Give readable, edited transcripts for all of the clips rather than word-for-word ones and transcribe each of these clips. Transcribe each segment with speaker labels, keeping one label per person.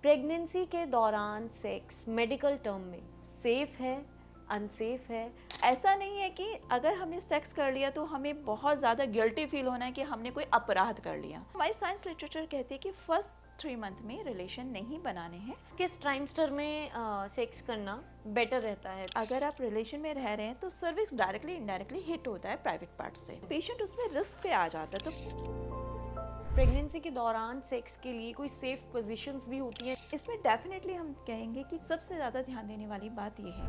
Speaker 1: Pregnancy के दौरान sex medical term में सेफ है, अनसेफ है?
Speaker 2: ऐसा नहीं है कि अगर हमने सेक्स कर लिया तो हमें बहुत ज़्यादा गिल्टी फील होना है कि हमने कोई अपराध कर लिया। हमारी साइंस लिटरेचर कहती है कि फर्स्ट 3 मंथ में रिलेशन नहीं बनाने हैं।
Speaker 1: किस ट्राइमेस्टर में सेक्स करना बेटर रहता है?
Speaker 2: अगर आप रिलेशन में रह रहे हैं तो सर्विक्स डायरेक्टली इनडायरेक्टली हिट होता है प्राइवेट पार्ट से, पेशेंट उसमें रिस्क पे आ जाता है। तो
Speaker 1: प्रेगनेंसी के दौरान सेक्स के लिए कोई सेफ पोजीशंस भी होती हैं?
Speaker 2: इसमें डेफिनेटली हम कहेंगे कि सबसे ज़्यादा ध्यान देने वाली बात ये है,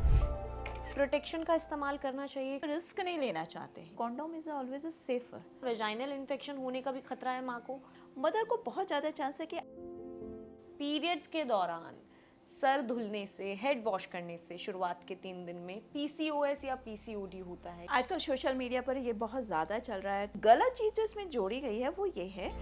Speaker 1: प्रोटेक्शन का इस्तेमाल करना चाहिए।
Speaker 2: रिस्क नहीं लेना चाहते। Condom is always safer.
Speaker 1: Vaginal infection होने का भी खतरा है माँ को।
Speaker 2: मदर को बहुत ज़्यादा चांस है कि
Speaker 1: पीरियड्स के दौरान सर धुलने से, हेड वॉश करने से शुरुआत के 3 दिन में पीसीओएस या पीसीओडी होता है।
Speaker 2: आजकल सोशल मीडिया पर ये बहुत ज़्यादा चल रहा है। गलत चीज़ जो इसमें जोड़ी गई है वो ये है,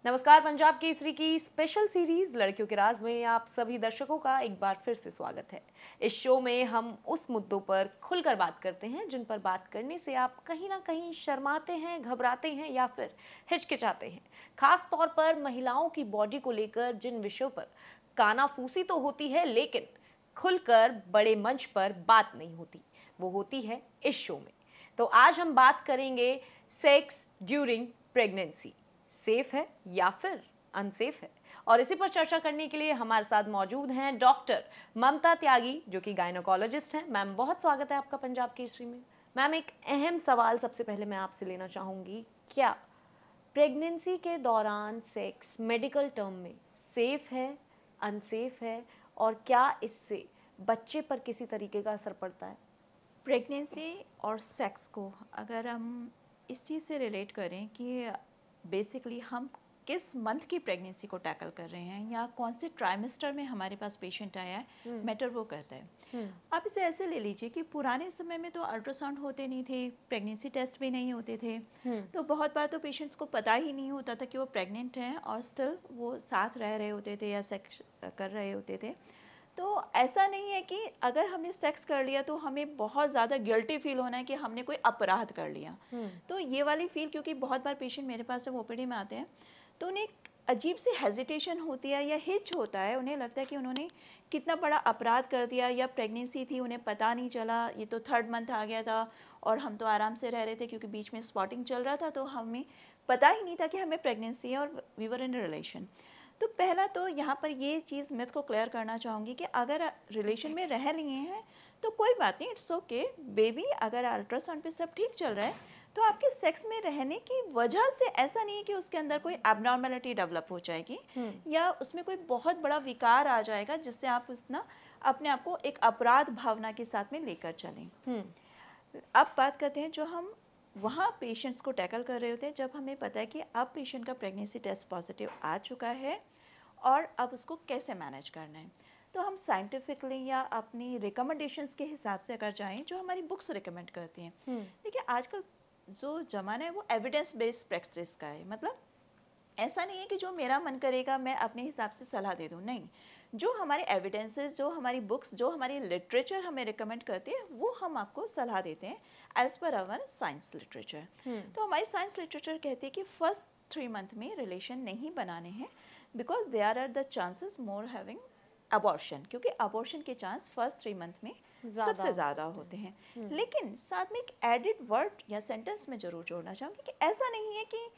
Speaker 1: नमस्कार, पंजाब केसरी की स्पेशल सीरीज लड़कियों के राज में आप सभी दर्शकों का एक बार फिर से स्वागत है। इस शो में हम उस मुद्दों पर खुलकर बात करते हैं जिन पर बात करने से आप कहीं ना कहीं शर्माते हैं, घबराते हैं या फिर हिचकिचाते हैं। खास तौर पर महिलाओं की बॉडी को लेकर जिन विषयों पर कानाफूसी तो होती है लेकिन खुलकर बड़े मंच पर बात नहीं होती, वो होती है इस शो में। तो आज हम बात करेंगे सेक्स ड्यूरिंग प्रेगनेंसी, सेफ है या फिर अनसेफ है। और इसी पर चर्चा करने के लिए हमारे साथ मौजूद हैं डॉक्टर ममता त्यागी, जो कि गायनोकोलॉजिस्ट हैं। मैम, बहुत स्वागत है आपका पंजाब केसरी में। मैम, एक अहम सवाल सबसे पहले मैं आपसे लेना चाहूँगी, क्या प्रेगनेंसी के दौरान सेक्स मेडिकल टर्म में सेफ है, अनसेफ है, और क्या इससे बच्चे पर किसी तरीके का असर पड़ता है?
Speaker 2: प्रेगनेंसी और सेक्स को अगर हम इस चीज़ से रिलेट करें कि बेसिकली हम किस मंथ की प्रेगनेंसी को टैकल कर रहे हैं या कौन से ट्राइमेस्टर में हमारे पास पेशेंट आया है, मैटर वो करता है। आप इसे ऐसे ले लीजिए कि पुराने समय में तो अल्ट्रासाउंड होते नहीं थे, प्रेगनेंसी टेस्ट भी नहीं होते थे, तो बहुत बार तो पेशेंट्स को पता ही नहीं होता था कि वो प्रेग्नेंट हैं और स्टिल वो साथ रह रहे होते थे या सेक्स कर रहे होते थे। तो ऐसा नहीं है कि अगर हमने सेक्स कर लिया तो हमें बहुत ज़्यादा गिल्टी फील होना है कि हमने कोई अपराध कर लिया। तो ये वाली फील, क्योंकि बहुत बार पेशेंट मेरे पास जब ओपीडी में आते हैं तो उन्हें एक अजीब सी हेजिटेशन होती है या हिच होता है, उन्हें लगता है कि उन्होंने कितना बड़ा अपराध कर दिया, या प्रेगनेंसी थी उन्हें पता नहीं चला, ये तो 3rd मंथ आ गया था और हम तो आराम से रह रहे थे क्योंकि बीच में स्पॉटिंग चल रहा था, तो हमें पता ही नहीं था कि हमें प्रेगनेंसी है और वी वर इन रिलेशन। तो पहला तो यहाँ पर ये चीज़ मिथ को क्लियर करना चाहूँगी कि अगर रिलेशन में रह लिए हैं तो कोई बात नहीं, इट्स ओके बेबी। अगर अल्ट्रासाउंड पे सब ठीक चल रहा है तो आपके सेक्स में रहने की वजह से ऐसा नहीं है कि उसके अंदर कोई एबनॉर्मलिटी डेवलप हो जाएगी या उसमें कोई बहुत बड़ा विकार आ जाएगा जिससे आप अपने आप को एक अपराध भावना के साथ में लेकर चलें। अब बात करते हैं जो हम वहाँ पेशेंट्स को टैकल कर रहे होते हैं, जब हमें पता है कि अब पेशेंट का प्रेगनेंसी टेस्ट पॉजिटिव आ चुका है और अब उसको कैसे मैनेज करना है। तो हम साइंटिफिकली या अपनी रिकमेंडेशंस के हिसाब से अगर जाएं जो हमारी बुक्स रिकमेंड करती हैं, देखिए आजकल जो ज़माना है वो एविडेंस बेस्ड प्रैक्टिस का है। मतलब ऐसा नहीं है कि जो मेरा मन करेगा मैं अपने हिसाब से सलाह दे दूँ, नहीं, जो हमारे एविडेंसेस, जो हमारी बुक्स, जो हमारी लिटरेचर हमें रिकमेंड करती है वो हम आपको सलाह देते हैं as per hour science literature. तो हमारी साइंस लिटरेचर कहती है कि फर्स्ट 3 मंथ में रिलेशन नहीं बनाने हैं because there are the chances more having abortion, क्योंकि अबॉर्शन के चांस फर्स्ट 3 मंथ में सबसे ज़्यादा होते हैं। लेकिन साथ में एक एडिड वर्ड या सेंटेंस में ज़रूर जोड़ना चाहूँगी कि ऐसा नहीं है कि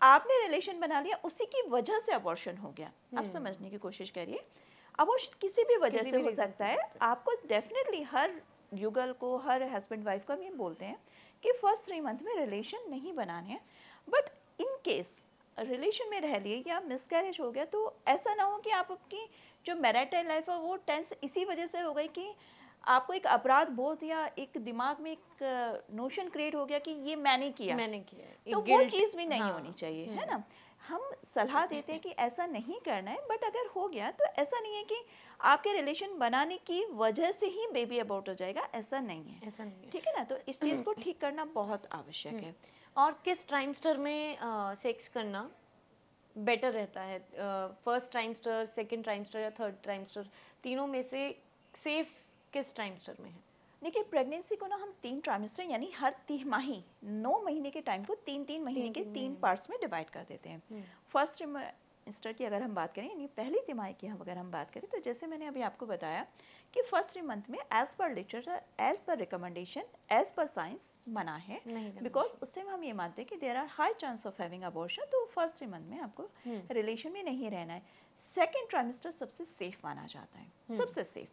Speaker 2: आपने रिलेशन बना लिया उसी की वजह से अबॉर्शन हो गया। आप समझने की कोशिश करिए, अबॉर्शन किसी भी वजह से हो सकता है। आपको डेफिनेटली हर युगल को, हर हस्बैंड वाइफ को हम ये बोलते हैं कि फर्स्ट 3 मंथ में रिलेशन नहीं बनाने हैं, बट इन केस रिलेशन में रह लिए या मिसकैरेज हो गया तो ऐसा ना हो कि आप आपकी जो मैरिटल लाइफ है वो टेंस इसी वजह से हो गई कि आपको एक अपराध बोध या एक दिमाग में एक नोशन क्रिएट हो गया कि ये मैंने किया, तो वो चीज़ भी नहीं होनी चाहिए, है ना। हम सलाह देते हैं कि ऐसा नहीं करना है, बट अगर हो गया तो ऐसा नहीं है कि आपके रिलेशन बनाने की वजह से ही बेबी अबॉर्ट हो जाएगा, ऐसा नहीं है,
Speaker 1: ऐसा नहीं है।
Speaker 2: ठीक है ना। तो इस चीज़ को ठीक करना बहुत आवश्यक है।
Speaker 1: और किस ट्राइमेस्टर में सेक्स करना बेटर रहता है? फर्स्ट ट्राइमेस्टर, सेकंड ट्राइमेस्टर या थर्ड ट्राइमेस्टर, तीनों में से सेफ किस ट्राइमेस्टर में है?
Speaker 2: देखिए प्रेगनेंसी को ना हम 3 ट्राइमेस्टर यानी हर तिमाही 9 महीने के टाइम को 3-3 महीने के 3 पार्ट्स में डिवाइड कर देते हैं। फर्स्ट ट्राइमेस्टर की अगर हम बात करें यानी पहली तिमाही की अगर हम बात करें तो जैसे मैंने अभी आपको बताया कि फर्स्ट 3 मंथ में as per literature, as per recommendation, as per science मना है, बिकॉज उस टाइम हम ये मानते हैं कि there are high chance of having abortion, तो फर्स्ट 3 मंथ में आपको रिलेशन में नहीं रहना है। सेकेंड ट्राइमेस्टर सबसे सेफ माना जाता है, सबसे सेफ।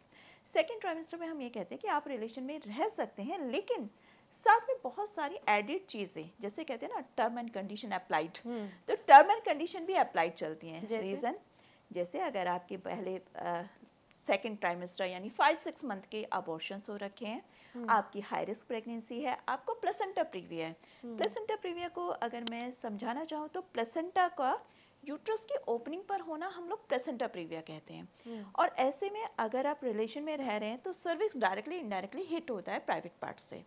Speaker 2: सेकेंड ट्राइमेस्टर में हम ये कहते हैं कि आप रिलेशन में रह सकते हैं, लेकिन साथ में बहुत सारी एडिड चीज़ें, जैसे कहते हैं ना टर्म एंड कंडीशन अप्लाइड, तो टर्म एंड कंडीशन भी अप्लाइड चलती हैं। रीज़न जैसे अगर आपके पहले सेकेंड ट्राइमेस्टर यानी 5-6 मंथ के अबॉर्शंस हो रखे हैं, आपकी हाई रिस्क प्रेगनेंसी है, आपको प्लेसेंटा प्रीविया है। प्लेसेंटा प्रीविया को अगर मैं समझाना चाहूँ तो प्लेसेंटा का यूट्रस की ओपनिंग पर होना हम लोग प्लेसेंटा प्रीविया कहते हैं। और ऐसे में अगर आप रिलेशन में रह रहे हैं तो सर्विक्स डायरेक्टली इनडायरेक्टली हिट होता है प्राइवेट पार्ट से,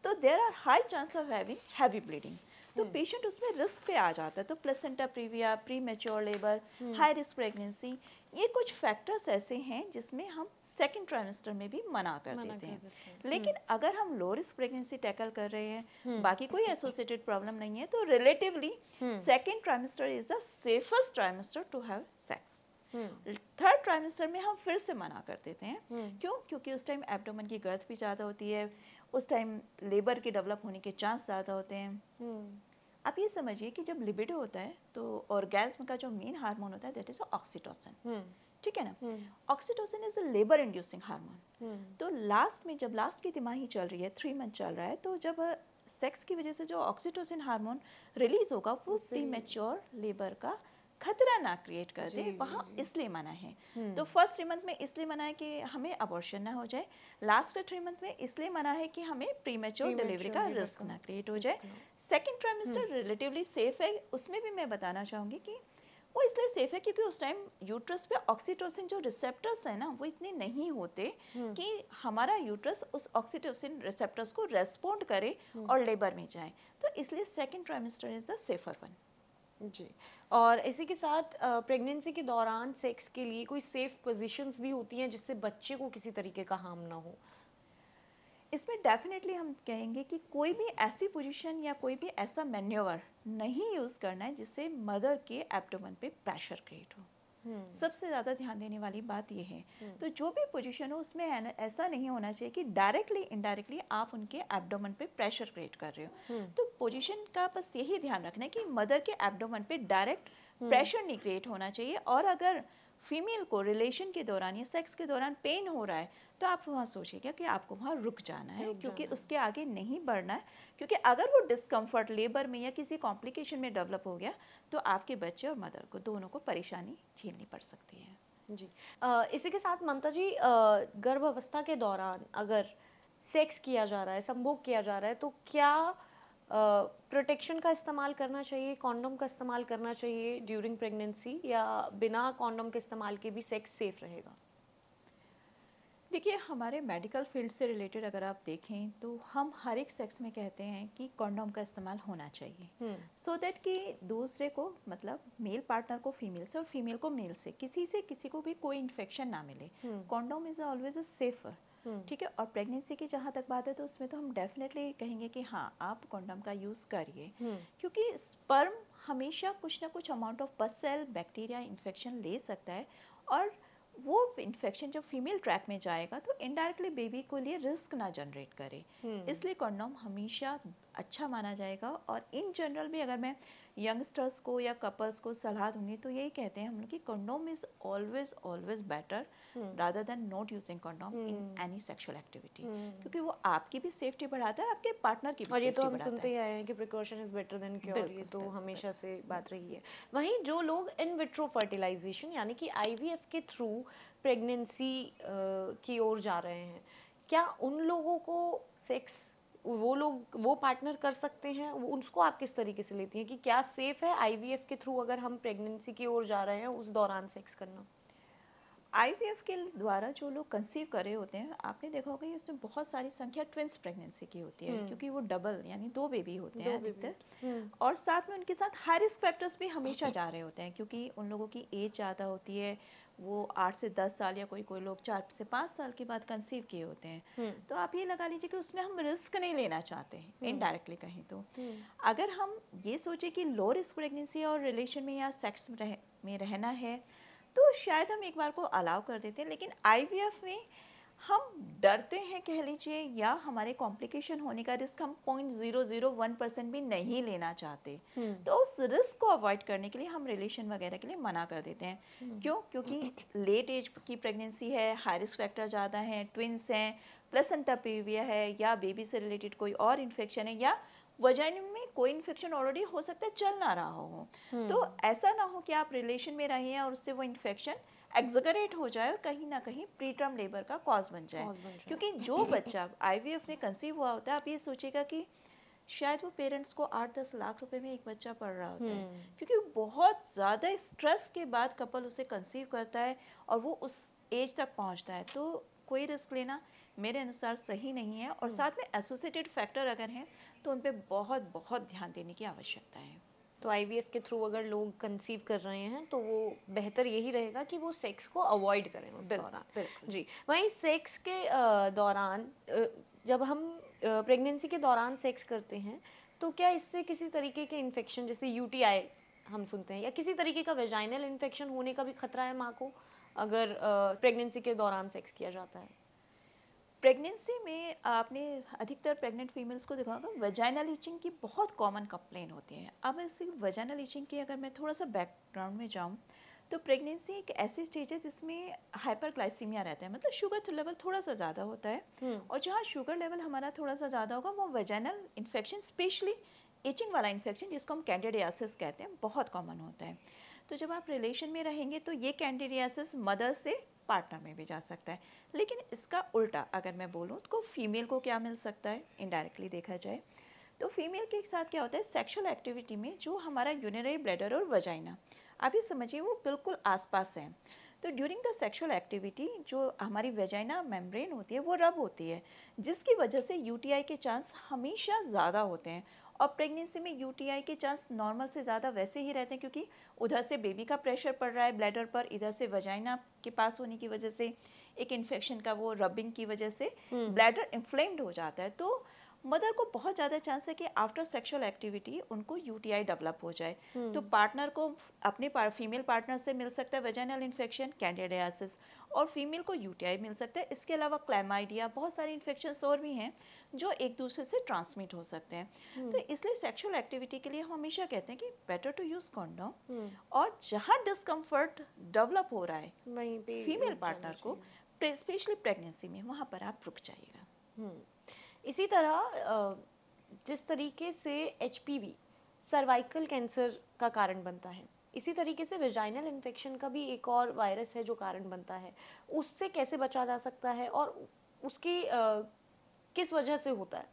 Speaker 2: तो there are high chance of having heavy bleeding, तो पेशेंट उसमें रिस्क पे आ जाता है। तो placenta previa, premature labour, high risk pregnancy, ये कुछ फैक्टर्स ऐसे हैं जिसमें हम सेकेंड ट्राइमेस्टर में भी मना कर देते हैं। लेकिन अगर हम लो रिस्क प्रेगनेंसी टैकल कर रहे हैं, बाकी कोई एसोसिएटेड प्रॉब्लम नहीं है, तो relatively second trimester is the safest trimester to have sex. Third trimester में हम फिर से मना कर देते हैं। क्यों? क्योंकि उस टाइम एब्डोमेन की गर्थ भी ज़्यादा होती है, उस टाइम लेबर के डेवलप होने के चांस ज़्यादा होते हैं। आप ये समझिए कि जब लिबिडो होता है तो ऑर्गेज्म का जो मेन हार्मोन होता है दैट इज ऑक्सीटोसिन, ठीक है ना। Oxytocin is a labour inducing hormone. तो लास्ट में जब लास्ट की तिमाही चल रही है, 3 मंथ चल रहा है, तो जब सेक्स की वजह से जो ऑक्सीटोसिन हार्मोन रिलीज होगा वो प्री मैच्योर लेबर का खतरा ना क्रिएट कर दे, वहाँ इसलिए मना है। तो फर्स्ट 3 मंथ में इसलिए मना है कि हमें अबॉर्शन ना हो जाए, लास्ट के 3 मंथ में इसलिए मना है कि हमें प्रीमेच्योर डिलीवरी का रिस्क ना क्रिएट हो जाए। सेकेंड ट्राइमेस्टर रिलेटिवली सेफ है, उसमें भी मैं बताना चाहूँगी कि वो इसलिए सेफ है क्योंकि उस टाइम यूट्रस पे ऑक्सीटोसिन जो रिसेप्टर्स है ना वो इतने नहीं होते कि हमारा यूट्रस उस ऑक्सीटोसिन रिसेप्टर्स को रेस्पॉन्ड करे और लेबर में जाए, तो इसलिए second trimester is the safer one.
Speaker 1: जी, और इसी के साथ प्रेगनेंसी के दौरान सेक्स के लिए कोई सेफ पोजीशंस भी होती हैं जिससे बच्चे को किसी तरीके का हार्म ना हो?
Speaker 2: इसमें डेफिनेटली हम कहेंगे कि कोई भी ऐसी पोजीशन या कोई भी ऐसा मैन्योवर नहीं यूज़ करना है जिससे मदर के एब्डोमेन पे प्रेशर क्रिएट हो। सबसे ज़्यादा ध्यान देने वाली बात यह है। तो जो भी पोजीशन हो उसमें ऐसा नहीं होना चाहिए कि डायरेक्टली इनडायरेक्टली आप उनके एब्डोमेन पे प्रेशर क्रिएट कर रहे हो। तो पोजीशन का बस यही ध्यान रखना है कि मदर के एब्डोमेन पे डायरेक्ट प्रेशर नहीं क्रिएट होना चाहिए। और अगर फीमेल को रिलेशन के दौरान या सेक्स के दौरान पेन हो रहा है तो आप वहाँ सोचिएगा कि आपको वहाँ रुक जाना है, क्योंकि उसके आगे नहीं बढ़ना है। क्योंकि अगर वो डिस्कम्फर्ट लेबर में या किसी कॉम्प्लिकेशन में डेवलप हो गया तो आपके बच्चे और मदर को दोनों को परेशानी झेलनी पड़ सकती है।
Speaker 1: जी, इसी के साथ ममता जी, गर्भावस्था के दौरान अगर सेक्स किया जा रहा है, संभोग किया जा रहा है, तो क्या प्रोटेक्शन का इस्तेमाल करना चाहिए, कॉन्डोम का इस्तेमाल करना चाहिए ड्यूरिंग प्रेगनेंसी, या बिना कॉन्डोम के इस्तेमाल के भी सेक्स सेफ रहेगा?
Speaker 2: देखिए हमारे मेडिकल फील्ड से रिलेटेड अगर आप देखें तो हम हर एक सेक्स में कहते हैं कि कॉन्डोम का इस्तेमाल होना चाहिए, सो दैट कि दूसरे को, मतलब मेल पार्टनर को फीमेल से और फीमेल को मेल से किसी को भी कोई इन्फेक्शन ना मिले। Condom is always a safer, ठीक है। और प्रेगनेंसी की जहाँ तक बात है तो उसमें तो हम डेफिनेटली कहेंगे कि हाँ आप कॉन्डोम का यूज़ करिए, क्योंकि स्पर्म हमेशा कुछ ना कुछ amount of pus cell, bacteria, infection ले सकता है, और वो इन्फेक्शन जब फीमेल ट्रैक में जाएगा तो इनडायरेक्टली बेबी को लिए रिस्क ना जनरेट करे। इसलिए कॉन्डोम हमेशा अच्छा माना जाएगा। और इन जनरल भी अगर मैं यंगस्टर्स को या कपल्स को सलाह दूंगी तो यही कहते हैं हम लोग कि condom is always better rather than not using condom in any sexual activity, क्योंकि वो आपकी भी सेफ्टी बढ़ाता है, आपके पार्टनर की भी
Speaker 1: और ये
Speaker 2: सेफ्टी
Speaker 1: तो हम
Speaker 2: बढ़ाता
Speaker 1: सुनते
Speaker 2: है।
Speaker 1: ही आए हैं कि precaution is better than cure, ये तो हमेशा से बात रही है। वहीं जो लोग इन विट्रो फर्टिलाइजेशन यानी कि आईवीएफ के थ्रू प्रेगनेंसी की ओर जा रहे हैं, क्या उन लोगों को सेक्स वो पार्टनर कर सकते हैं? उसको आप किस तरीके से लेती हैं कि क्या सेफ है आईवीएफ के थ्रू अगर हम प्रेगनेंसी की ओर जा रहे हैं उस दौरान सेक्स करना?
Speaker 2: आईवीएफ के द्वारा जो लोग कंसीव कर रहे होते हैं, आपने देखा होगा इसमें बहुत सारी संख्या ट्विंस प्रेगनेंसी की होती है, क्योंकि वो डबल यानी 2 बेबी होते हैं अधिकतर, और साथ में उनके साथ हाई रिस्क फैक्टर्स भी हमेशा जा रहे होते हैं, क्योंकि उन लोगों की एज ज़्यादा होती है, वो 8 से 10 साल या कोई कोई लोग 4 से 5 साल के बाद कंसीव किए होते हैं। तो आप ये लगा लीजिए कि उसमें हम रिस्क नहीं लेना चाहते हैं, इनडायरेक्टली कहीं तो। अगर हम ये सोचें कि लो रिस्क प्रेगनेंसी और रिलेशन में या सेक्स में रहना है, तो शायद हम एक बार को अलाउ कर देते हैं, लेकिन आईवीएफ में हम डरते हैं कह लीजिए, या हमारे कॉम्प्लिकेशन होने का रिस्क हम 0.001% भी नहीं लेना चाहते। तो उस रिस्क को अवॉइड करने के लिए हम रिलेशन वगैरह के लिए मना कर देते हैं। क्यों? क्योंकि लेट एज की प्रेगनेंसी है, हाई रिस्क फैक्टर ज़्यादा हैं, ट्विंस हैं, प्लेसेंटा प्रीविया है, या बेबी से रिलेटेड कोई और इन्फेक्शन है, या वजाइना में कोई इन्फेक्शन ऑलरेडी हो सकता है चल ना रहा हो। तो ऐसा ना हो कि आप रिलेशन में रहें और उससे वो इन्फेक्शन एक्सगरेट हो जाए और कहीं ना कहीं प्रीटर्म लेबर का कॉज बन जाए। क्योंकि जो बच्चा आईवीएफ में कंसीव हुआ होता है, आप ये सोचेगा कि शायद वो पेरेंट्स को 8-10 लाख रुपए में एक बच्चा पड़ रहा होता है, क्योंकि बहुत ज़्यादा स्ट्रेस के बाद कपल उसे कंसीव करता है और वो उस एज तक पहुंचता है। तो कोई रिस्क लेना मेरे अनुसार सही नहीं है, और साथ में एसोसिएटेड फैक्टर अगर हैं तो उन पर बहुत बहुत ध्यान देने की आवश्यकता है।
Speaker 1: तो आईवीएफ के थ्रू अगर लोग कंसीव कर रहे हैं तो वो बेहतर यही रहेगा कि वो सेक्स को अवॉइड करें उस दौरान। जी, वहीं सेक्स के दौरान जब हम प्रेगनेंसी के दौरान सेक्स करते हैं तो क्या इससे किसी तरीके के इन्फेक्शन जैसे यूटीआई हम सुनते हैं, या किसी तरीके का वेजाइनल इन्फेक्शन होने का भी खतरा है माँ को अगर प्रेगनेंसी के दौरान सेक्स किया जाता है?
Speaker 2: प्रेगनेंसी में आपने अधिकतर प्रेग्नेंट फीमेल्स को देखा होगा वजाइनल ईचिंग की बहुत कॉमन कंप्लेन होती है। अब ऐसी वजाइनल ईचिंग की अगर मैं थोड़ा सा बैकग्राउंड में जाऊं, तो प्रेगनेंसी एक ऐसी स्टेज है जिसमें हाइपरग्लाइसीमिया रहता है, मतलब शुगर लेवल थोड़ा सा ज़्यादा होता है, और जहाँ शुगर लेवल हमारा थोड़ा सा ज़्यादा होगा वो वजाइनल इन्फेक्शन, स्पेशली ईचिंग वाला इन्फेक्शन जिसको हम कैंडिडियासिस कहते हैं, बहुत कॉमन होता है। तो जब आप रिलेशन में रहेंगे तो ये कैंडिडियासिस मदर से पार्टनर में भी जा सकता है। लेकिन इसका उल्टा अगर मैं बोलूँ तो फीमेल को क्या मिल सकता है, इनडायरेक्टली देखा जाए तो फीमेल के साथ क्या होता है, सेक्सुअल एक्टिविटी में जो हमारा यूरिनरी ब्लैडर और वजाइना, आप ये समझिए वो बिल्कुल आसपास हैं। तो ड्यूरिंग द सेक्सुअल एक्टिविटी जो हमारी वेजाइना मेम्ब्रेन होती है वो रब होती है, जिसकी वजह से यूटीआई के चांस हमेशा ज़्यादा होते हैं। और प्रेगनेंसी में यूटीआई के चांस नॉर्मल से ज़्यादा वैसे ही रहते हैं, क्योंकि उधर से बेबी का प्रेशर पड़ रहा है ब्लैडर पर, इधर से वजाइना के पास होने की वजह से एक इन्फेक्शन का वो रबिंग की वजह से ब्लैडर इन्फ्लेम्ड हो जाता है। तो मदर को बहुत ज़्यादा चांस है कि आफ्टर सेक्सुअल एक्टिविटी उनको यूटीआई डेवलप हो जाए। तो पार्टनर को अपने फीमेल पार्टनर से मिल सकता है वजाइनल इन्फेक्शन, कैंडिडियासिस, और फीमेल को यूटीआई मिल सकता है। इसके अलावा क्लैमाइडिया, बहुत सारे इन्फेक्शंस और भी हैं जो एक दूसरे से ट्रांसमिट हो सकते हैं। तो इसलिए सेक्सुअल एक्टिविटी के लिए हम हमेशा कहते हैं कि बेटर टू यूज़ कॉन्डोम, और जहाँ डिस्कम्फर्ट डेवलप हो रहा है
Speaker 1: वहीं पे
Speaker 2: फीमेल पार्टनर को, स्पेशली प्रेगनेंसी में, वहाँ पर आप रुक जाइएगा।
Speaker 1: इसी तरह जिस तरीके से एचपीवी सर्वाइकल कैंसर का कारण बनता है, इसी तरीके से वेजाइनल इन्फेक्शन का भी एक और वायरस है जो कारण बनता है। उससे कैसे बचा जा सकता है और उसकी किस वजह से होता है?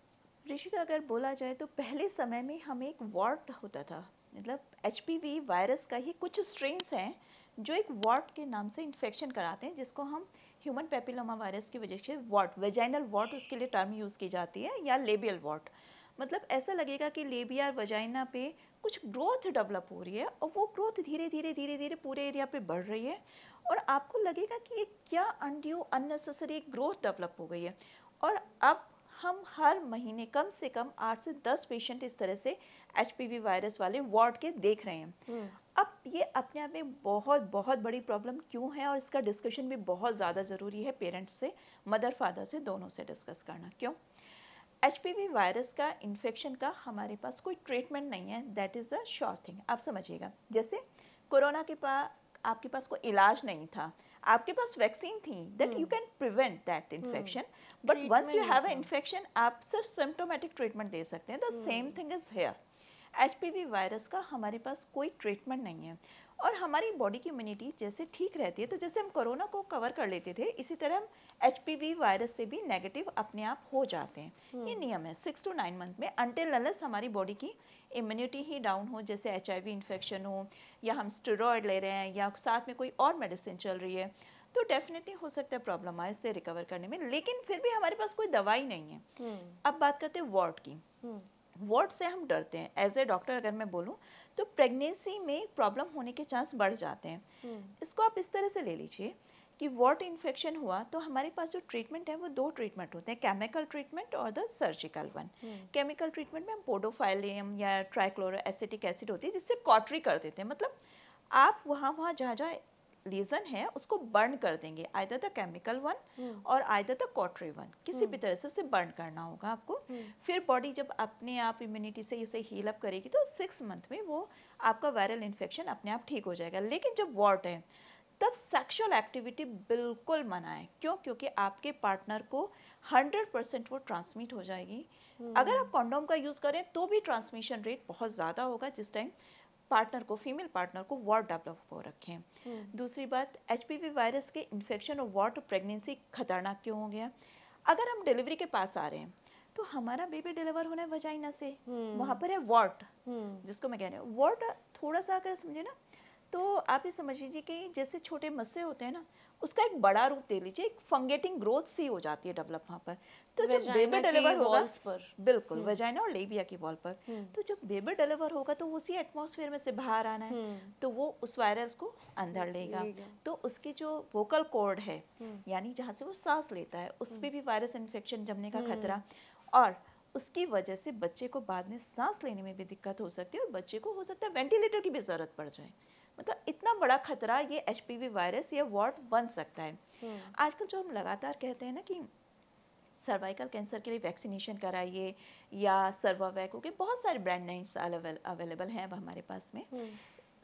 Speaker 2: ऋषिका, अगर बोला जाए तो पहले समय में हमें एक वॉर्ट होता था, मतलब एचपीवी वायरस का ही कुछ स्ट्रेन्स हैं जो एक वॉर्ट के नाम से इन्फेक्शन कराते हैं, जिसको हम ह्यूमन पेपिलोमा वायरस की वजह से वॉर्ट, वेजाइनल वॉर्ट उसके लिए टर्म यूज़ की जाती है, या लेबियल वॉर्ट। मतलब ऐसा लगेगा कि लेबिया वजाइना पे कुछ ग्रोथ डेवलप हो रही है, और वो ग्रोथ धीरे धीरे धीरे धीरे पूरे एरिया पे बढ़ रही है, और आपको लगेगा कि ये क्या अनड्यू अननेसेसरी ग्रोथ डेवलप हो गई है। और अब हम हर महीने कम से कम 8 से 10 पेशेंट इस तरह से एचपीवी वायरस वाले वार्ड के देख रहे हैं। अब ये अपने आप में बहुत बहुत बड़ी प्रॉब्लम क्यों है, और इसका डिस्कशन भी बहुत ज़्यादा ज़रूरी है, पेरेंट्स से, मदर फादर से, दोनों से डिस्कस करना। क्यों? एचपीवी वायरस का इन्फेक्शन का हमारे पास कोई ट्रीटमेंट नहीं है, that is a sure thing. आप समझिएगा, जैसे कोरोना के पास आपके पास कोई इलाज नहीं था, आपके पास वैक्सीन थी that you can prevent that infection, but once you have a infection आप सिर्फ सिम्टोमेटिक ट्रीटमेंट दे सकते हैं। The same thing is here. HPV virus का हमारे पास कोई ट्रीटमेंट नहीं है, और हमारी बॉडी की इम्यूनिटी जैसे ठीक रहती है, तो जैसे हम कोरोना को कवर कर लेते थे, इसी तरह हम एचपीवी वायरस से भी नेगेटिव अपने आप हो जाते हैं। ये नियम है 6 to 9 मंथ में, अनटिल अनलेस हमारी बॉडी की इम्यूनिटी ही डाउन हो, जैसे एचआईवी इन्फेक्शन हो, या हम स्टेरॉयड ले रहे हैं, या साथ में कोई और मेडिसिन चल रही है, तो डेफिनेटली हो सकता है प्रॉब्लम आए इससे रिकवर करने में, लेकिन फिर भी हमारे पास कोई दवाई नहीं है। अब बात करते हैं वॉर्ट की। वॉर्ट से हम डरते हैं एज ए डॉक्टर, अगर मैं बोलूँ तो प्रेगनेंसी में प्रॉब्लम होने के चांस बढ़ जाते हैं। इसको आप इस तरह से ले लीजिए कि वॉर्ट इन्फेक्शन हुआ तो हमारे पास जो ट्रीटमेंट है वो 2 ट्रीटमेंट होते हैं, केमिकल ट्रीटमेंट और the surgical one. Chemical treatment में हम पोडोफाइलियम या ट्राइक्लोरो एसिटिक एसिड होती है जिससे कॉटरी कर देते हैं, मतलब आप वहाँ जहाँ लीजन है उसको बर्न कर देंगे, आइदर द केमिकल वन और आइदर द कॉटरी वन, किसी भी तरह से उसे बर्न करना होगा आपको। फिर बॉडी जब अपने आप इम्यूनिटी से उसे हील अप करेगी तो 6 मंथ में वो आपका वायरल इन्फेक्शन अपने आप ठीक हो जाएगा। लेकिन जब वॉर्ट है तब सेक्सुअल एक्टिविटी बिल्कुल मना है। क्यों? क्योंकि आपके पार्टनर को 100% वो ट्रांसमिट हो जाएगी। अगर आप कॉन्डोम का यूज़ करें तो भी ट्रांसमिशन रेट बहुत ज़्यादा होगा जिस टाइम पार्टनर को, फीमेल पार्टनर को वॉर्ट डेवलप हो रखे हैं। दूसरी बात, HPV वायरस के इन्फेक्शन और वॉर्ट प्रेगनेंसी खतरनाक क्यों हो गया? अगर हम डिलीवरी के पास आ रहे हैं तो हमारा बेबी डिलीवर होना है वजाइना से, वहाँ पर है वॉर्ट, जिसको मैं कह रही हूँ वॉर्ट। थोड़ा सा अगर समझे ना तो आप ये समझ लीजिए कि जैसे छोटे मस्से होते हैं ना, उसका एक बड़ा रूप दे लीजिए, एक फंगेटिंग ग्रोथ सी हो जाती है डेवलप वहाँ पर। तो जब बेबी डिलीवर होगा बिल्कुल वजाइना और लेबिया की वॉल पर, तो जब बेबी डिलीवर होगा तो उसी एटमॉस्फेयर में से बाहर आना है, तो वो उस वायरस को अंदर लेगा। तो उसकी जो वोकल कॉर्ड है यानी जहाँ से वो सांस लेता है उस पर भी वायरस इन्फेक्शन जमने का खतरा, और उसकी वजह से बच्चे को बाद में सांस लेने में भी दिक्कत हो सकती है और बच्चे को हो सकता है वेंटिलेटर की भी ज़रूरत पड़ जाए। मतलब इतना बड़ा खतरा ये HPV वायरस या वॉर्ट बन सकता है। आजकल जो हम लगातार कहते हैं ना कि सर्वाइकल कैंसर के लिए वैक्सीनेशन कराइए या सर्वावैक के बहुत सारे ब्रांड नेम्स अवेलेबल हैं अब हमारे पास में।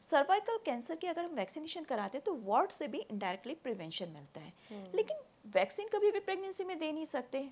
Speaker 2: सर्वाइकल कैंसर की अगर हम वैक्सीनेशन कराते हैं तो वॉर्ट से भी इनडायरेक्टली प्रिवेंशन मिलता है, लेकिन वैक्सीन कभी भी प्रेगनेंसी में दे नहीं सकते।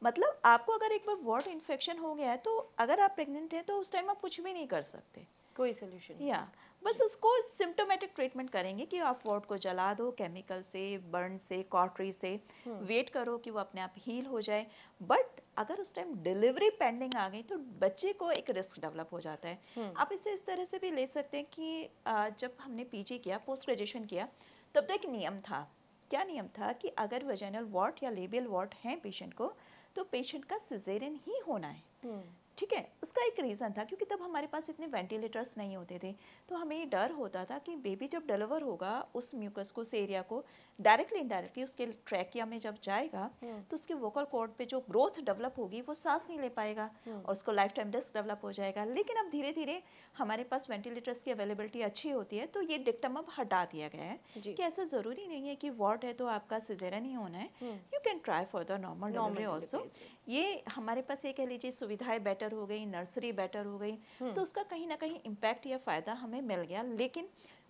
Speaker 2: मतलब आपको अगर एक बार वॉर्ट इन्फेक्शन हो गया है तो अगर आप प्रेग्नेंट हैं तो उस टाइम आप कुछ भी नहीं कर सकते,
Speaker 1: कोई सोल्यूशन
Speaker 2: या बस उसको सिम्टोमेटिक ट्रीटमेंट करेंगे कि आप वॉर्ट को जला दो केमिकल से, बर्न से, कॉटरी से, वेट करो कि वो अपने आप हील हो जाए। बट अगर उस टाइम डिलीवरी पेंडिंग आ गई तो बच्चे को एक रिस्क डेवलप हो जाता है। आप इसे इस तरह से भी ले सकते हैं कि जब हमने PG किया, पोस्ट ग्रेजुएशन किया, तब तक नियम था। क्या नियम था कि अगर वजाइनल वॉर्ट या लेबियल वॉर्ट है पेशेंट को तो पेशेंट का सिजेरियन ही होना है। ठीक है, उसका एक रीज़न था क्योंकि तब हमारे पास इतने वेंटिलेटर्स नहीं होते थे, तो हमें ये डर होता था कि बेबी जब डिलीवर होगा उस म्यूकस को, उस एरिया को डायरेक्टली इनडायरेक्टली उसके ट्रैकिया में जब जाएगा तो उसके वोकल कॉर्ड पे जो ग्रोथ डेवलप होगी वो सांस नहीं ले पाएगा और उसको लाइफ टाइम डिस्क डेवलप हो जाएगा। लेकिन अब धीरे धीरे हमारे पास वेंटिलेटर्स की अवेलेबिलिटी अच्छी होती है तो ये डिक्टम अब हटा दिया गया है कि ऐसा ज़रूरी नहीं है कि वॉर्ट है तो आपका सिजेरियन ही होना है, you can try for the normal delivery also. ये हमारे पास ये कह लीजिए सुविधाएं बेटर हो गई, नर्सरी बेटर हो गई, तो उसका कहीं ना कहीं इम्पैक्ट या फ़ायदा हमें मिल गया। लेकिन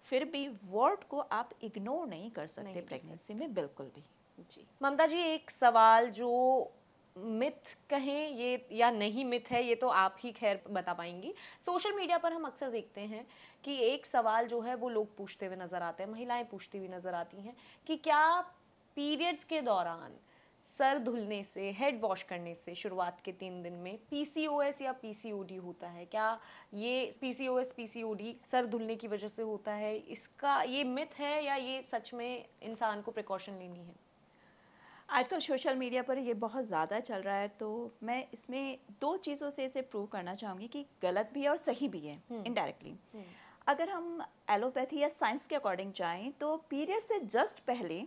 Speaker 2: फिर भी वॉर्ट को आप इग्नोर नहीं कर सकते प्रेगनेंसी में, बिल्कुल भी।
Speaker 1: जी ममता जी, एक सवाल जो मिथ कहें ये या नहीं मिथ है, ये तो आप ही खैर बता पाएंगी। सोशल मीडिया पर हम अक्सर देखते हैं कि एक सवाल जो है वो लोग पूछते हुए नजर आते हैं, महिलाएं पूछती हुई नजर आती हैं कि क्या पीरियड्स के दौरान सर धुलने से, हेड वॉश करने से शुरुआत के 3 दिन में PCOS या PCOD होता है? क्या ये PCOS PCOD सर धुलने की वजह से होता है? इसका ये मिथ है या ये सच में इंसान को प्रिकॉशन लेनी है?
Speaker 2: आजकल सोशल मीडिया पर ये बहुत ज़्यादा चल रहा है, तो मैं इसमें 2 चीज़ों से इसे प्रूव करना चाहूँगी कि गलत भी है और सही भी है इनडायरेक्टली। अगर हम एलोपैथी या साइंस के अकॉर्डिंग जाएं तो पीरियड से जस्ट पहले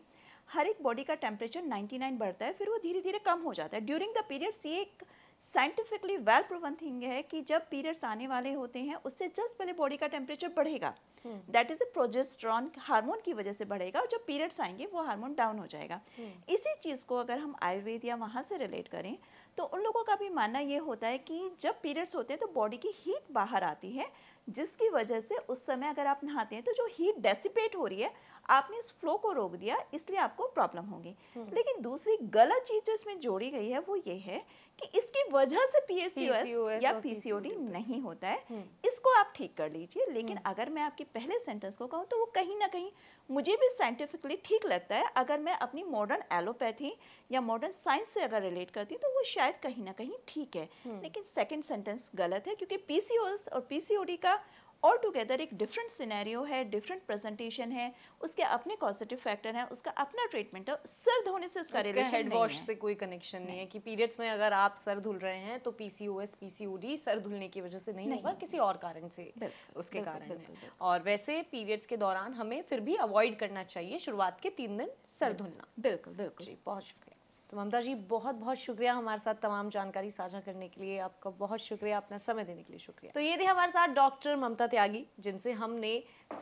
Speaker 2: हर एक बॉडी का टेम्परेचर 99 बढ़ता है, फिर वो धीरे धीरे कम हो जाता है ड्यूरिंग द पीरियड्स। ये एक साइंटिफिकली वेल प्रूवन थिंग है कि जब पीरियड्स आने वाले होते हैं उससे जस्ट पहले बॉडी का टेम्परेचर बढ़ेगा, that is a progesterone hormone की वजह से बढ़ेगा, और जब पीरियड्स आएंगे वो हार्मोन डाउन हो जाएगा। इसी चीज़ को अगर हम आयुर्वेद या वहाँ से रिलेट करें तो उन लोगों का भी मानना ये होता है कि जब पीरियड्स होते हैं तो बॉडी की हीट बाहर आती है, जिसकी वजह से उस समय अगर आप नहाते हैं तो जो हीट डेसिपेट हो रही है, आपने इस फ्लो को रोक दिया, इसलिए आपको प्रॉब्लम होगी। लेकिन दूसरी गलत चीज जो इसमें जोड़ी गई है वो ये है कि इसकी वजह से PCOS या PCOD नहीं होता है, इसको आप ठीक कर लीजिए। लेकिन अगर मैं आपके पहले सेंटेंस को कहूँ तो वो कहीं ना कहीं मुझे भी साइंटिफिकली ठीक लगता है। अगर मैं अपनी मॉडर्न एलोपैथी या मॉडर्न साइंस से अगर रिलेट करती हूँ तो वो शायद कहीं ना कहीं ठीक है। लेकिन सेकंड सेंटेंस गलत है, क्योंकि PCOS और PCOD का ऑल टुगेदर एक डिफरेंट सिनेरियो है, डिफरेंट प्रेजेंटेशन है, उसके अपने कॉजेटिव फैक्टर हैं, उसका अपना ट्रीटमेंट है। सर धोने से उसका रिलेशन
Speaker 1: हेड
Speaker 2: नहीं
Speaker 1: वॉश
Speaker 2: है।
Speaker 1: से कोई कनेक्शन नहीं है कि पीरियड्स में अगर आप सर धुल रहे हैं तो पीसीओएस पीसीओडी सर धुलने की वजह से नहीं होगा, किसी और कारण से उसके कारण है। और वैसे पीरियड्स के दौरान हमें फिर भी अवॉइड करना चाहिए शुरुआत के 3 दिन सर धुलना।
Speaker 2: बिल्कुल बिल्कुल
Speaker 1: जी, बहुत शुक्रिया। तो ममता जी, बहुत बहुत शुक्रिया हमारे साथ तमाम जानकारी साझा करने के लिए। आपका बहुत शुक्रिया, अपना समय देने के लिए शुक्रिया। तो ये थे हमारे साथ डॉक्टर ममता त्यागी, जिनसे हमने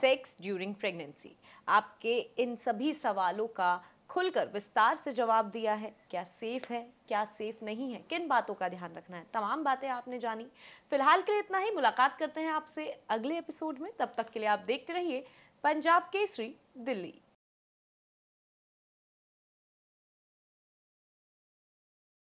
Speaker 1: सेक्स ड्यूरिंग प्रेगनेंसी, आपके इन सभी सवालों का खुलकर विस्तार से जवाब दिया है। क्या सेफ है, क्या सेफ नहीं है, किन बातों का ध्यान रखना है, तमाम बातें आपने जानी। फिलहाल के लिए इतना ही। मुलाकात करते हैं आपसे अगले एपिसोड में। तब तक के लिए आप देखते रहिए पंजाब केसरी दिल्ली।